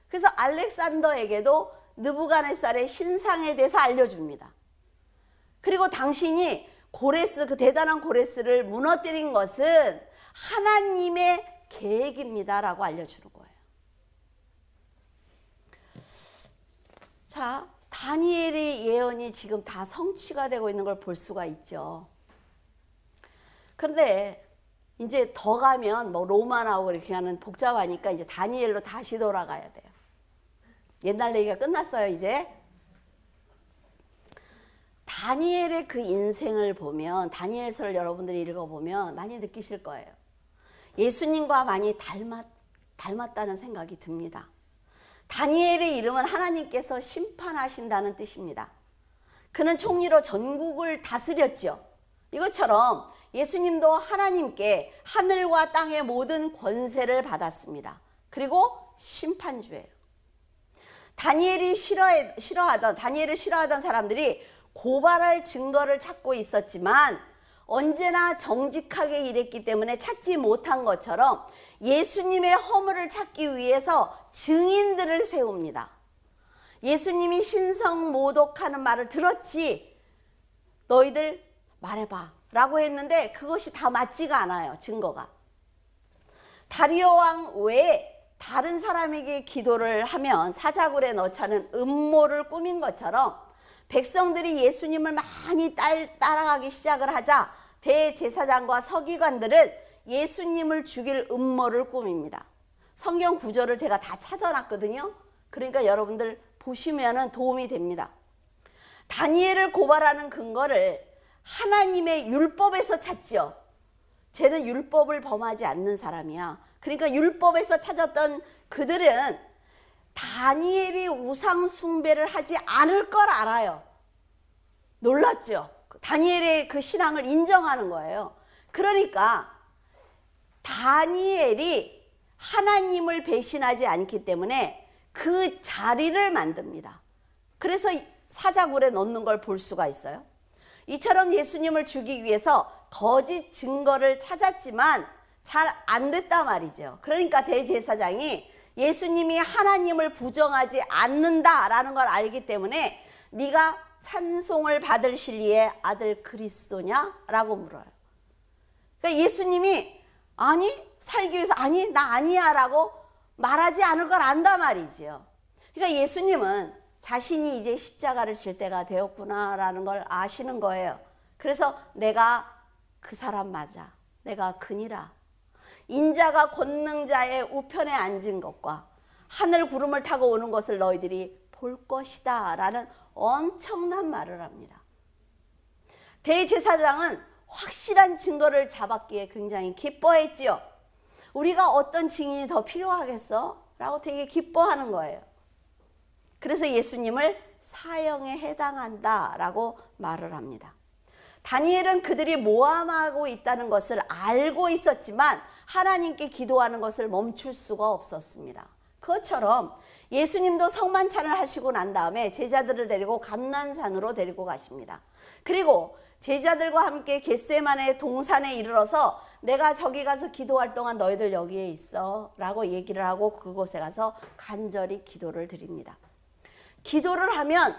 그래서 알렉산더에게도 느부갓네살의 신상에 대해서 알려줍니다. 그리고 당신이 고레스, 그 대단한 고레스를 무너뜨린 것은 하나님의 계획입니다 라고 알려주는 거예요. 자, 다니엘의 예언이 지금 다 성취가 되고 있는 걸 볼 수가 있죠. 그런데 이제 더 가면 뭐 로마나오고 이렇게 하는 복잡하니까 이제 다니엘로 다시 돌아가야 돼요. 옛날 얘기가 끝났어요, 이제. 다니엘의 그 인생을 보면, 다니엘서를 여러분들이 읽어보면 많이 느끼실 거예요. 예수님과 많이 닮았다는 생각이 듭니다. 다니엘의 이름은 하나님께서 심판하신다는 뜻입니다. 그는 총리로 전국을 다스렸죠. 이것처럼 예수님도 하나님께 하늘과 땅의 모든 권세를 받았습니다. 그리고 심판주예요. 다니엘을 싫어하던 사람들이 고발할 증거를 찾고 있었지만 언제나 정직하게 일했기 때문에 찾지 못한 것처럼 예수님의 허물을 찾기 위해서 증인들을 세웁니다. 예수님이 신성모독하는 말을 들었지, 너희들 말해봐 라고 했는데 그것이 다 맞지가 않아요, 증거가. 다리오 왕 외에 다른 사람에게 기도를 하면 사자굴에 넣자는 음모를 꾸민 것처럼 백성들이 예수님을 많이 따라가기 시작을 하자 대제사장과 서기관들은 예수님을 죽일 음모를 꾸밉니다. 성경 구절을 제가 다 찾아놨거든요. 그러니까 여러분들 보시면 도움이 됩니다. 다니엘을 고발하는 근거를 하나님의 율법에서 찾죠. 쟤는 율법을 범하지 않는 사람이야. 그러니까 율법에서 찾았던 그들은 다니엘이 우상 숭배를 하지 않을 걸 알아요. 놀랍죠? 다니엘의 그 신앙을 인정하는 거예요. 그러니까 다니엘이 하나님을 배신하지 않기 때문에 그 자리를 만듭니다. 그래서 사자굴에 넣는 걸 볼 수가 있어요. 이처럼 예수님을 죽이기 위해서 거짓 증거를 찾았지만 잘 안 됐단 말이죠. 그러니까 대제사장이 예수님이 하나님을 부정하지 않는다라는 걸 알기 때문에 네가 찬송을 받을 진리의 아들 그리스도냐? 라고 물어요. 그러니까 예수님이 아니, 살기 위해서 아니, 나 아니야 라고 말하지 않을 걸 안단 말이죠. 그러니까 예수님은 자신이 이제 십자가를 질 때가 되었구나 라는 걸 아시는 거예요. 그래서 내가 그 사람 맞아. 내가 그니라. 인자가 권능자의 우편에 앉은 것과 하늘 구름을 타고 오는 것을 너희들이 볼 것이다 라는 엄청난 말을 합니다. 대제사장은 확실한 증거를 잡았기에 굉장히 기뻐했지요. 우리가 어떤 증인이 더 필요하겠어? 라고 되게 기뻐하는 거예요. 그래서 예수님을 사형에 해당한다 라고 말을 합니다. 다니엘은 그들이 모함하고 있다는 것을 알고 있었지만 하나님께 기도하는 것을 멈출 수가 없었습니다. 그것처럼 예수님도 성만찬을 하시고 난 다음에 제자들을 데리고 감난산으로 데리고 가십니다. 그리고 제자들과 함께 겟세마네 동산에 이르러서 내가 저기 가서 기도할 동안 너희들 여기에 있어 라고 얘기를 하고 그곳에 가서 간절히 기도를 드립니다. 기도를 하면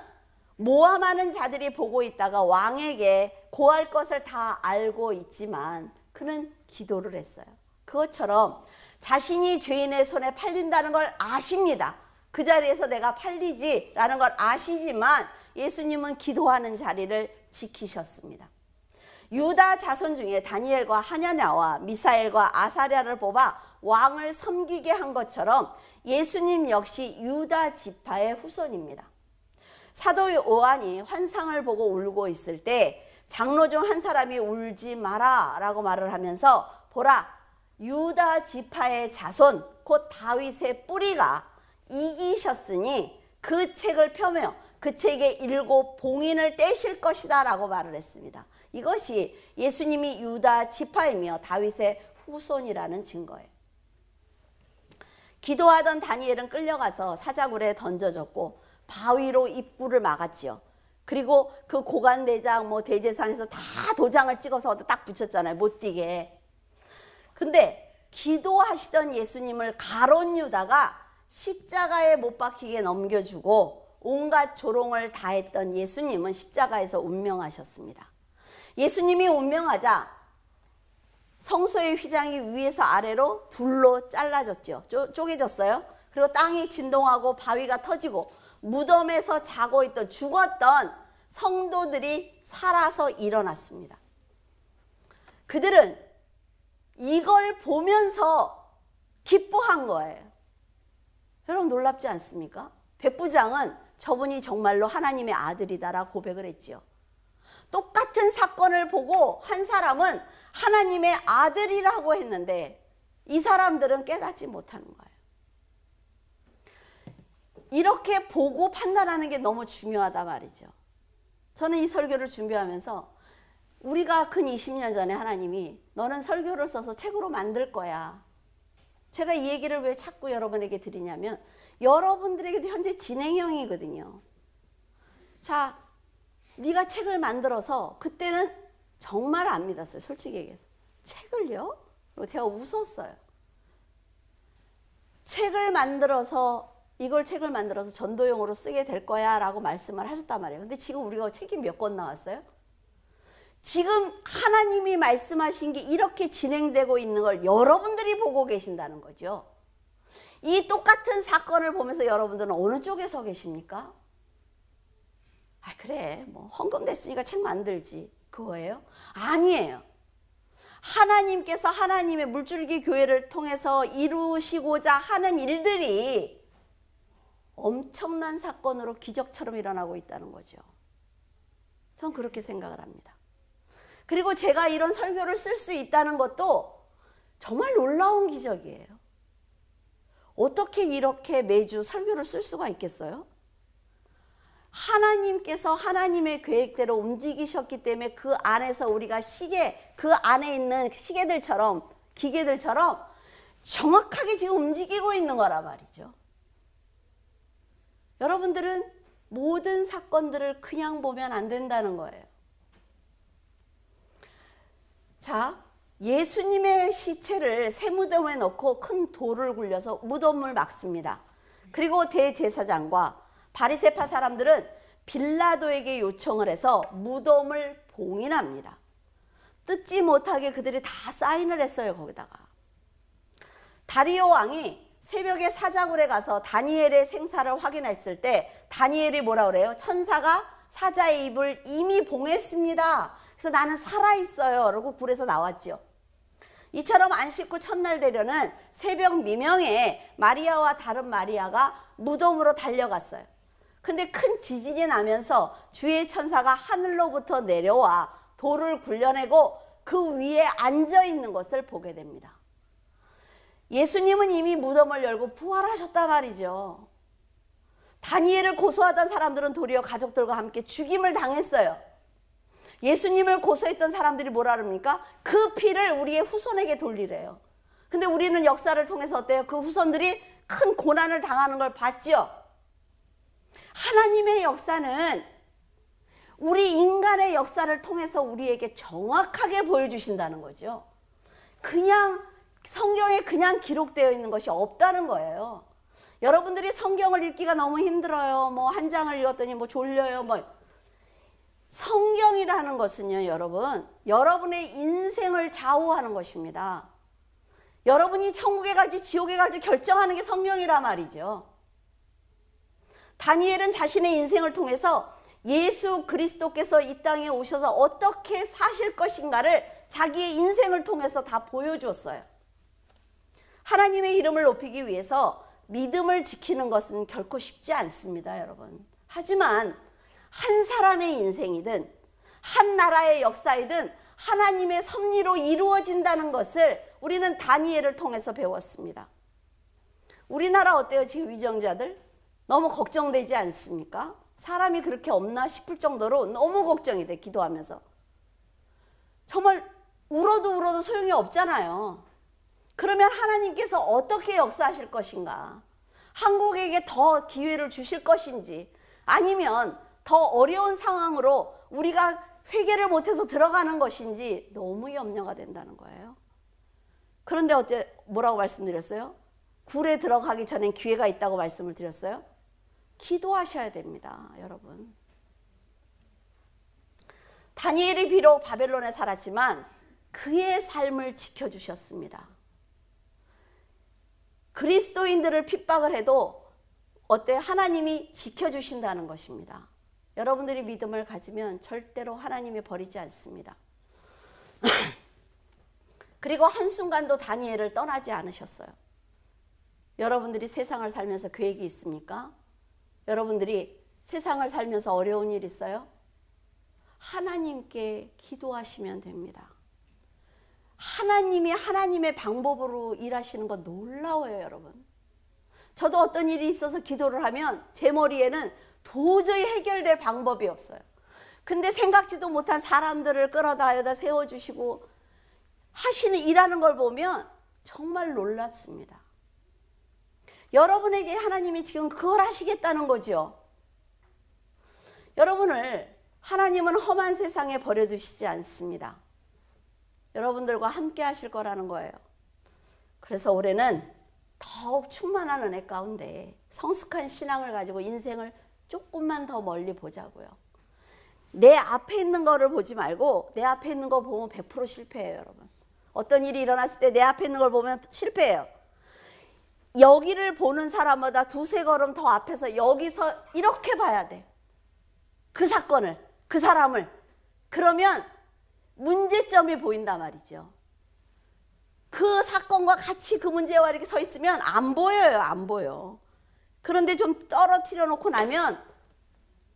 모함하는 자들이 보고 있다가 왕에게 고할 것을 다 알고 있지만 그는 기도를 했어요. 그것처럼 자신이 죄인의 손에 팔린다는 걸 아십니다. 그 자리에서 내가 팔리지 라는 걸 아시지만 예수님은 기도하는 자리를 지키셨습니다. 유다 자손 중에 다니엘과 하냐냐와 미사엘과 아사랴를 뽑아 왕을 섬기게 한 것처럼 예수님 역시 유다 지파의 후손입니다. 사도 요한이 환상을 보고 울고 있을 때 장로 중 한 사람이 울지 마라 라고 말을 하면서 보라, 유다 지파의 자손 곧 다윗의 뿌리가 이기셨으니 그 책을 펴며 그 책의 7 봉인을 떼실 것이다 라고 말을 했습니다. 이것이 예수님이 유다 지파이며 다윗의 후손이라는 증거예요. 기도하던 다니엘은 끌려가서 사자굴에 던져졌고 바위로 입구를 막았지요. 그리고 그 고관대장 대제상에서 다 도장을 찍어서 딱 붙였잖아요. 못 뛰게. 근데 기도하시던 예수님을 가롯 유다가 십자가에 못 박히게 넘겨주고 온갖 조롱을 다했던 예수님은 십자가에서 운명하셨습니다. 예수님이 운명하자 성소의 휘장이 위에서 아래로 둘로 잘라졌죠. 쪼개졌어요. 그리고 땅이 진동하고 바위가 터지고 무덤에서 자고 있던 죽었던 성도들이 살아서 일어났습니다. 그들은 이걸 보면서 기뻐한 거예요. 여러분 놀랍지 않습니까? 백부장은 저분이 정말로 하나님의 아들이다라 고백을 했지요. 똑같은 사건을 보고 한 사람은 하나님의 아들이라고 했는데 이 사람들은 깨닫지 못하는 거예요. 이렇게 보고 판단하는 게 너무 중요하다 말이죠. 저는 이 설교를 준비하면서 우리가 근 20년 전에 하나님이 너는 설교를 써서 책으로 만들 거야. 제가 이 얘기를 왜 자꾸 여러분에게 드리냐면 여러분들에게도 현재 진행형이거든요. 자, 네가 책을 만들어서 그때는 정말 안 믿었어요. 솔직히 얘기해서. 책을요? 그리고 제가 웃었어요. 이걸 책을 만들어서 전도용으로 쓰게 될 거야 라고 말씀을 하셨단 말이에요. 근데 지금 우리가 책이 몇 권 나왔어요? 지금 하나님이 말씀하신 게 이렇게 진행되고 있는 걸 여러분들이 보고 계신다는 거죠. 이 똑같은 사건을 보면서 여러분들은 어느 쪽에 서 계십니까? 그래 헌금 냈으니까 책 만들지 그거예요? 아니에요. 하나님께서 하나님의 물줄기 교회를 통해서 이루시고자 하는 일들이 엄청난 사건으로 기적처럼 일어나고 있다는 거죠. 전 그렇게 생각을 합니다. 그리고 제가 이런 설교를 쓸 수 있다는 것도 정말 놀라운 기적이에요. 어떻게 이렇게 매주 설교를 쓸 수가 있겠어요? 하나님께서 하나님의 계획대로 움직이셨기 때문에 그 안에서 우리가 그 안에 있는 시계들처럼 기계들처럼 정확하게 지금 움직이고 있는 거란 말이죠. 여러분들은 모든 사건들을 그냥 보면 안 된다는 거예요. 자, 예수님의 시체를 새 무덤에 넣고 큰 돌을 굴려서 무덤을 막습니다. 그리고 대제사장과 바리새파 사람들은 빌라도에게 요청을 해서 무덤을 봉인합니다. 뜯지 못하게 그들이 다 사인을 했어요. 거기다가. 다리오 왕이 새벽에 사자굴에 가서 다니엘의 생사를 확인했을 때 다니엘이 뭐라 그래요? 천사가 사자의 입을 이미 봉했습니다. 그래서 나는 살아있어요. 그러고 굴에서 나왔죠. 이처럼 안식 후 첫날 되려는 새벽 미명에 마리아와 다른 마리아가 무덤으로 달려갔어요. 근데 큰 지진이 나면서 주의 천사가 하늘로부터 내려와 돌을 굴려내고 그 위에 앉아 있는 것을 보게 됩니다. 예수님은 이미 무덤을 열고 부활하셨단 말이죠. 다니엘을 고소하던 사람들은 도리어 가족들과 함께 죽임을 당했어요. 예수님을 고소했던 사람들이 뭐라 그럽니까? 그 피를 우리의 후손에게 돌리래요. 근데 우리는 역사를 통해서 어때요? 그 후손들이 큰 고난을 당하는 걸 봤죠. 하나님의 역사는 우리 인간의 역사를 통해서 우리에게 정확하게 보여주신다는 거죠. 그냥 성경에 그냥 기록되어 있는 것이 없다는 거예요. 여러분들이 성경을 읽기가 너무 힘들어요. 한 장을 읽었더니 졸려요. 성경이라는 것은요, 여러분의 인생을 좌우하는 것입니다. 여러분이 천국에 갈지 지옥에 갈지 결정하는 게 성경이란 말이죠. 다니엘은 자신의 인생을 통해서 예수 그리스도께서 이 땅에 오셔서 어떻게 사실 것인가를 자기의 인생을 통해서 다 보여주었어요. 하나님의 이름을 높이기 위해서 믿음을 지키는 것은 결코 쉽지 않습니다, 여러분. 하지만 한 사람의 인생이든 한 나라의 역사이든 하나님의 섭리로 이루어진다는 것을 우리는 다니엘을 통해서 배웠습니다. 우리나라 어때요? 지금 위정자들? 너무 걱정되지 않습니까? 사람이 그렇게 없나 싶을 정도로 너무 걱정이 돼, 기도하면서. 정말 울어도 소용이 없잖아요. 그러면 하나님께서 어떻게 역사하실 것인가? 한국에게 더 기회를 주실 것인지, 아니면 더 어려운 상황으로 우리가 회개를 못해서 들어가는 것인지 너무 염려가 된다는 거예요. 그런데 어째 뭐라고 말씀드렸어요? 굴에 들어가기 전엔 기회가 있다고 말씀을 드렸어요. 기도하셔야 됩니다, 여러분. 다니엘이 비록 바벨론에 살았지만 그의 삶을 지켜주셨습니다. 그리스도인들을 핍박을 해도 어때? 하나님이 지켜주신다는 것입니다. 여러분들이 믿음을 가지면 절대로 하나님이 버리지 않습니다. 그리고 한순간도 다니엘을 떠나지 않으셨어요. 여러분들이 세상을 살면서 계획이 있습니까? 여러분들이 세상을 살면서 어려운 일 있어요? 하나님께 기도하시면 됩니다. 하나님이 하나님의 방법으로 일하시는 거 놀라워요, 여러분. 저도 어떤 일이 있어서 기도를 하면 제 머리에는 도저히 해결될 방법이 없어요. 근데 생각지도 못한 사람들을 끌어다여다 세워주시고 하시는 일하는 걸 보면 정말 놀랍습니다. 여러분에게 하나님이 지금 그걸 하시겠다는 거죠. 여러분을 하나님은 험한 세상에 버려두시지 않습니다. 여러분들과 함께 하실 거라는 거예요. 그래서 올해는 더욱 충만한 은혜 가운데 성숙한 신앙을 가지고 인생을 조금만 더 멀리 보자고요. 내 앞에 있는 거를 보지 말고 내 앞에 있는 거 보면 100% 실패해요, 여러분. 어떤 일이 일어났을 때 내 앞에 있는 걸 보면 실패해요. 여기를 보는 사람보다 두세 걸음 더 앞에서 여기서 이렇게 봐야 돼. 그 사건을, 그 사람을. 그러면 문제점이 보인단 말이죠. 그 사건과 같이 그 문제와 이렇게 서 있으면 안 보여요, 안 보여. 그런데 좀 떨어뜨려 놓고 나면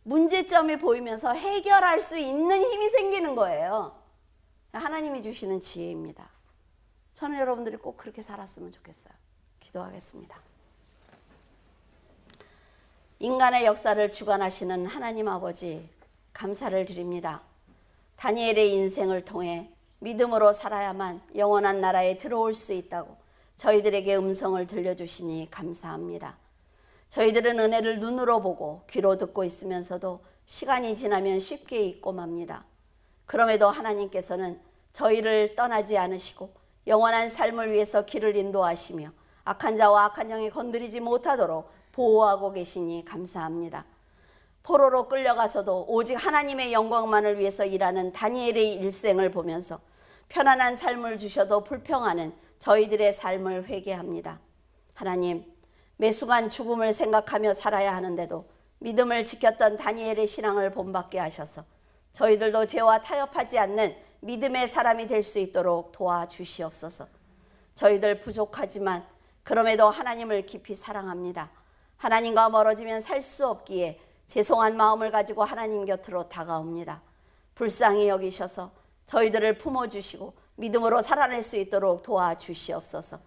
문제점이 보이면서 해결할 수 있는 힘이 생기는 거예요. 하나님이 주시는 지혜입니다. 저는 여러분들이 꼭 그렇게 살았으면 좋겠어요. 기도하겠습니다. 인간의 역사를 주관하시는 하나님 아버지, 감사를 드립니다. 다니엘의 인생을 통해 믿음으로 살아야만 영원한 나라에 들어올 수 있다고 저희들에게 음성을 들려주시니 감사합니다. 저희들은 은혜를 눈으로 보고 귀로 듣고 있으면서도 시간이 지나면 쉽게 잊고 맙니다. 그럼에도 하나님께서는 저희를 떠나지 않으시고 영원한 삶을 위해서 길을 인도하시며 악한 자와 악한 영에 건드리지 못하도록 보호하고 계시니 감사합니다. 포로로 끌려가서도 오직 하나님의 영광만을 위해서 일하는 다니엘의 일생을 보면서 편안한 삶을 주셔도 불평하는 저희들의 삶을 회개합니다. 하나님, 매순간 죽음을 생각하며 살아야 하는데도 믿음을 지켰던 다니엘의 신앙을 본받게 하셔서 저희들도 죄와 타협하지 않는 믿음의 사람이 될 수 있도록 도와주시옵소서. 저희들 부족하지만 그럼에도 하나님을 깊이 사랑합니다. 하나님과 멀어지면 살 수 없기에 죄송한 마음을 가지고 하나님 곁으로 다가옵니다. 불쌍히 여기셔서 저희들을 품어주시고 믿음으로 살아낼 수 있도록 도와주시옵소서.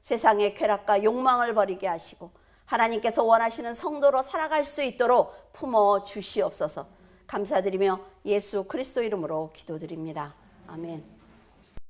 세상의 쾌락과 욕망을 버리게 하시고 하나님께서 원하시는 성도로 살아갈 수 있도록 품어주시옵소서. 감사드리며 예수 그리스도 이름으로 기도드립니다. 아멘.